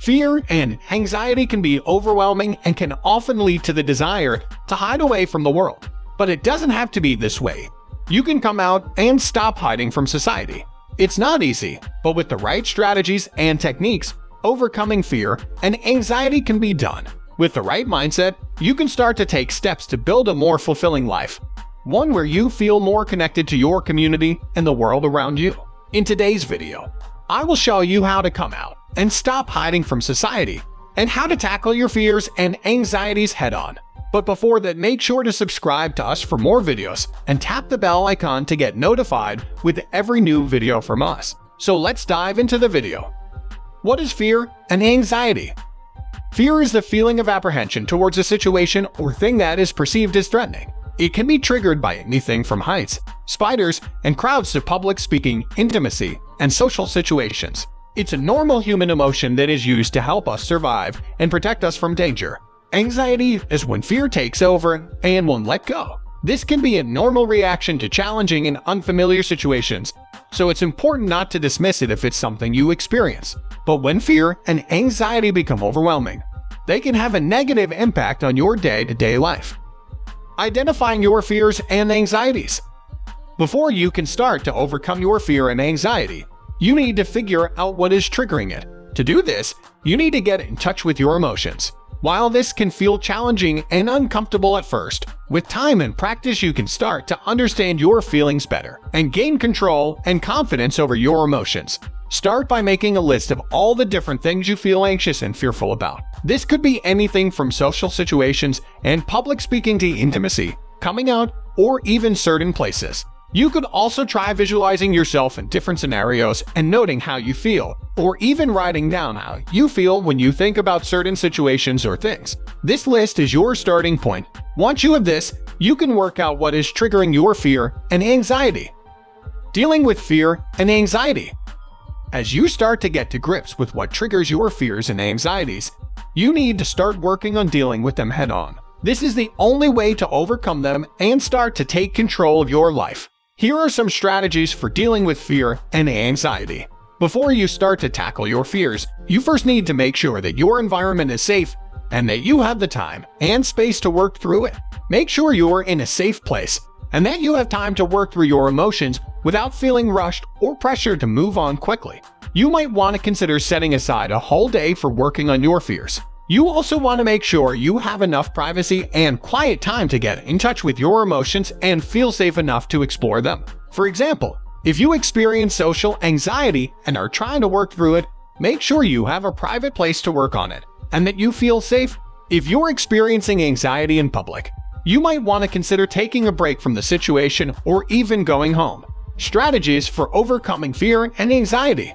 Fear and anxiety can be overwhelming and can often lead to the desire to hide away from the world. But it doesn't have to be this way. You can come out and stop hiding from society. It's not easy, but with the right strategies and techniques, overcoming fear and anxiety can be done. With the right mindset, you can start to take steps to build a more fulfilling life, one where you feel more connected to your community and the world around you. In today's video, I will show you how to come out and stop hiding from society, and how to tackle your fears and anxieties head-on. But before that, make sure to subscribe to us for more videos and tap the bell icon to get notified with every new video from us. So let's dive into the video. What is fear and anxiety? Fear is the feeling of apprehension towards a situation or thing that is perceived as threatening. It can be triggered by anything from heights, spiders, and crowds to public speaking, intimacy, and social situations. It's a normal human emotion that is used to help us survive and protect us from danger. Anxiety is when fear takes over and won't let go. This can be a normal reaction to challenging and unfamiliar situations, so it's important not to dismiss it if it's something you experience. But when fear and anxiety become overwhelming, they can have a negative impact on your day-to-day life. Identifying your fears and anxieties. Before you can start to overcome your fear and anxiety, you need to figure out what is triggering it. To do this, you need to get in touch with your emotions. While this can feel challenging and uncomfortable at first, with time and practice you can start to understand your feelings better and gain control and confidence over your emotions. Start by making a list of all the different things you feel anxious and fearful about. This could be anything from social situations and public speaking to intimacy, coming out, or even certain places. You could also try visualizing yourself in different scenarios and noting how you feel, or even writing down how you feel when you think about certain situations or things. This list is your starting point. Once you have this, you can work out what is triggering your fear and anxiety. Dealing with fear and anxiety. As you start to get to grips with what triggers your fears and anxieties, you need to start working on dealing with them head-on. This is the only way to overcome them and start to take control of your life. Here are some strategies for dealing with fear and anxiety. Before you start to tackle your fears, you first need to make sure that your environment is safe and that you have the time and space to work through it. Make sure you are in a safe place and that you have time to work through your emotions without feeling rushed or pressured to move on quickly. You might want to consider setting aside a whole day for working on your fears. You also want to make sure you have enough privacy and quiet time to get in touch with your emotions and feel safe enough to explore them. For example, if you experience social anxiety and are trying to work through it, make sure you have a private place to work on it and that you feel safe. If you're experiencing anxiety in public, you might want to consider taking a break from the situation or even going home. Strategies for overcoming fear and anxiety.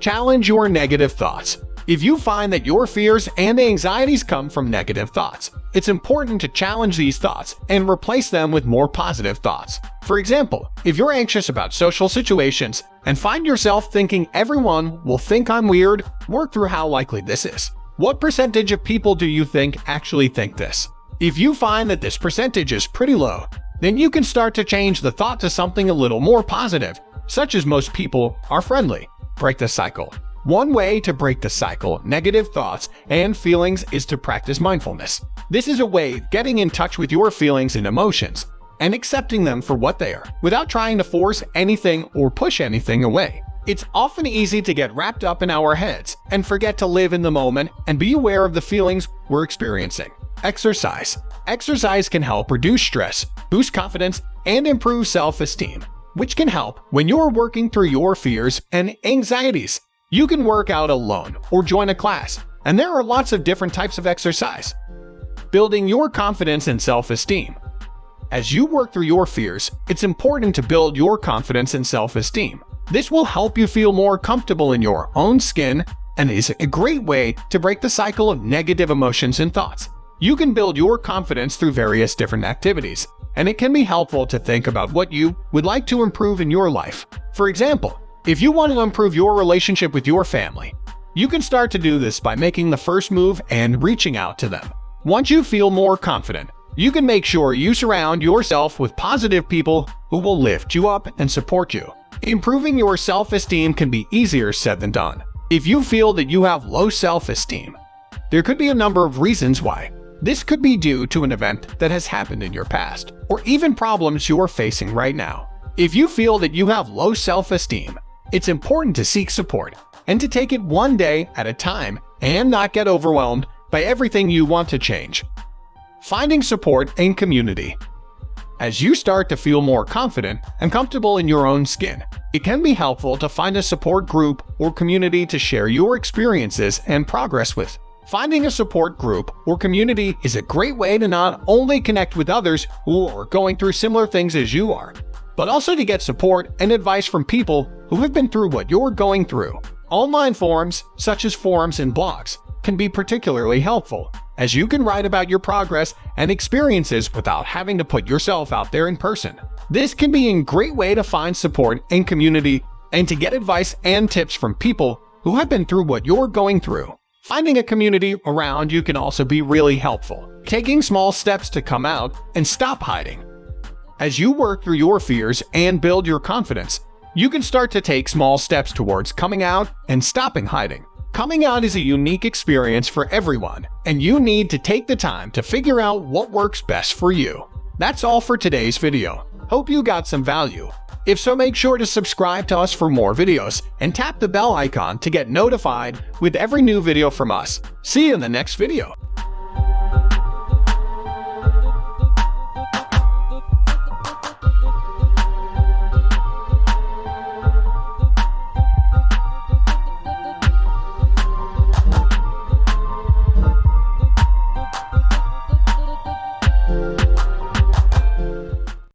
Challenge your negative thoughts. If you find that your fears and anxieties come from negative thoughts, it's important to challenge these thoughts and replace them with more positive thoughts. For example, if you're anxious about social situations and find yourself thinking everyone will think I'm weird, work through how likely this is. What percentage of people do you think actually think this? If you find that this percentage is pretty low, then you can start to change the thought to something a little more positive, such as most people are friendly. Break the cycle. One way to break the cycle of negative thoughts and feelings is to practice mindfulness. This is a way of getting in touch with your feelings and emotions and accepting them for what they are, without trying to force anything or push anything away. It's often easy to get wrapped up in our heads and forget to live in the moment and be aware of the feelings we're experiencing. Exercise. Exercise can help reduce stress, boost confidence, and improve self-esteem, which can help when you're working through your fears and anxieties. You can work out alone or join a class, and there are lots of different types of exercise. Building your confidence and self-esteem. As you work through your fears, it's important to build your confidence and self-esteem. This will help you feel more comfortable in your own skin and is a great way to break the cycle of negative emotions and thoughts. You can build your confidence through various different activities, and it can be helpful to think about what you would like to improve in your life. For example, if you want to improve your relationship with your family, you can start to do this by making the first move and reaching out to them. Once you feel more confident, you can make sure you surround yourself with positive people who will lift you up and support you. Improving your self-esteem can be easier said than done. If you feel that you have low self-esteem, there could be a number of reasons why. This could be due to an event that has happened in your past, or even problems you are facing right now. If you feel that you have low self-esteem, it's important to seek support and to take it one day at a time and not get overwhelmed by everything you want to change. Finding support and community. As you start to feel more confident and comfortable in your own skin, it can be helpful to find a support group or community to share your experiences and progress with. Finding a support group or community is a great way to not only connect with others who are going through similar things as you are, but also to get support and advice from people who have been through what you're going through. Online forums, such as forums and blogs, can be particularly helpful, as you can write about your progress and experiences without having to put yourself out there in person. This can be a great way to find support and community and to get advice and tips from people who have been through what you're going through. Finding a community around you can also be really helpful, taking small steps to come out and stop hiding. As you work through your fears and build your confidence, you can start to take small steps towards coming out and stopping hiding. Coming out is a unique experience for everyone, and you need to take the time to figure out what works best for you. That's all for today's video. Hope you got some value. If so, make sure to subscribe to us for more videos and tap the bell icon to get notified with every new video from us. See you in the next video.